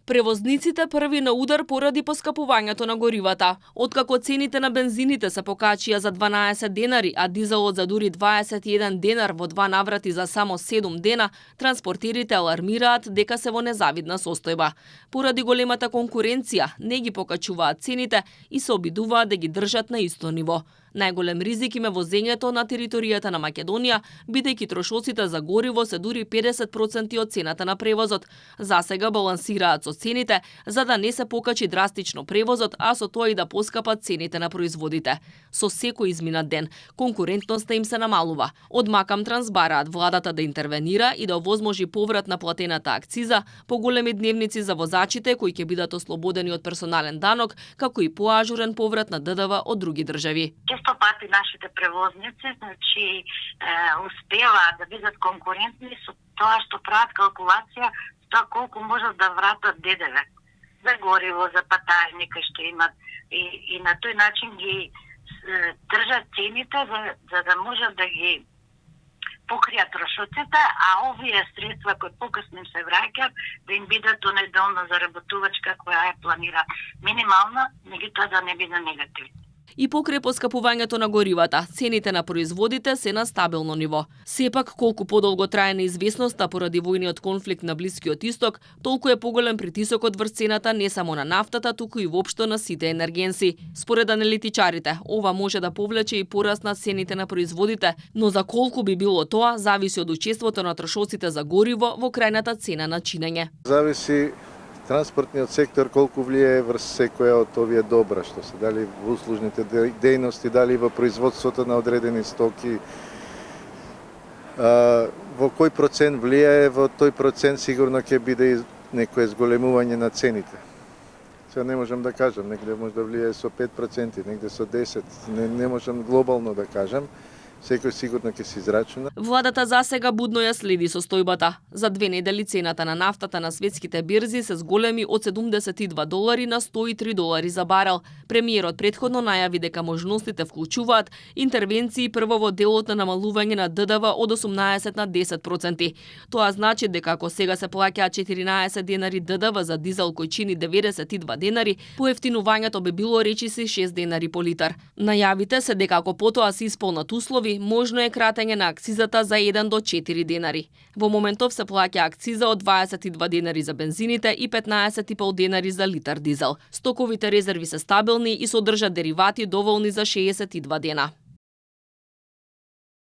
Превозниците први на удар поради поскапувањето на горивата. Откако цените на бензините се покачија за 12 денари, а дизелот за дури 21 денар во 2 наврати за само 7 дена, транспортерите алармираат дека се во незавидна состојба. Поради големата конкуренција, не ги покачуваат цените и се обидуваат да ги држат на исто ниво. Најголем ризик има возењето на територијата на Македонија, бидејќи трошоците за гориво се дури 50% од цената на превозот. Засега балансираат со цените, за да не се покачи драстично превозот, а со тоа и да поскапат цените на производите. Со секој изминат ден, конкурентноста им се намалува. Од Макамтранс бараат владата да интервенира и да овозможи поврат на платената акциза, поголеми дневници за возачите кои ќе бидат ослободени од персонален данок, како и поажурен поврат на ДДВ од други држави. Често пати нашите превозници успеваат да бидат конкурентни со тоа што прават калкулација тоа колку можат да вратат ДДВ за гориво, за патажника што имат и на тој начин ги држат цените за да можат да ги покријат трошоците, а овие средства кои покасно им се враќаат да им бидат онедолна заработувачка која е планира минимална, меѓутоа да не биде негативна. И покрај поскапувањето на горивата, цените на производите се на стабилно ниво. Сепак, колку подолго трае неизвестноста поради војниот конфликт на Блискиот Исток, толку е поголем притисокот врз цената не само на нафтата, туку и воопшто на сите енергенси. Според аналитичарите, ова може да повлече и пораст на цените на производите, но за колку би било тоа, зависи од учеството на трошоците за гориво во крајната цена на чинење. Зависи транспортниот сектор колку влијае врз секоја од овие добра, што се дали во услужните дејности, дали во производството на одредени стоки. Во кој процент влијае, во тој процент сигурно ќе биде и некое зголемување на цените. Сега не можам да кажам, негде може да влијае со 5%, негде со 10%, не можам глобално да кажам. Секој сигурно ќе се израчуна. Владата засега будно ја следи состојбата. За 2 недели цената на нафтата на светските бирзи се зголеми од $72 на $103 за барел. Премиерот претходно најави дека можностите вклучуваат интервенции прво во делот на намалување на ДДВ од 18 на 10%. Тоа значи дека ако сега се плаќаат 14 денари ДДВ за дизел кој чини 92 денари, поевтинувањето би било речиси 6 денари по литар. Најавите се дека ако потоа се исполнат услови, можно е кратење на акцизата за 1 до 4 денари. Во моментов се плаќа акциза од 22 денари за бензините и 15,5 денари за литар дизел. Стоковите резерви се стабилни и содржат деривати доволни за 62 дена.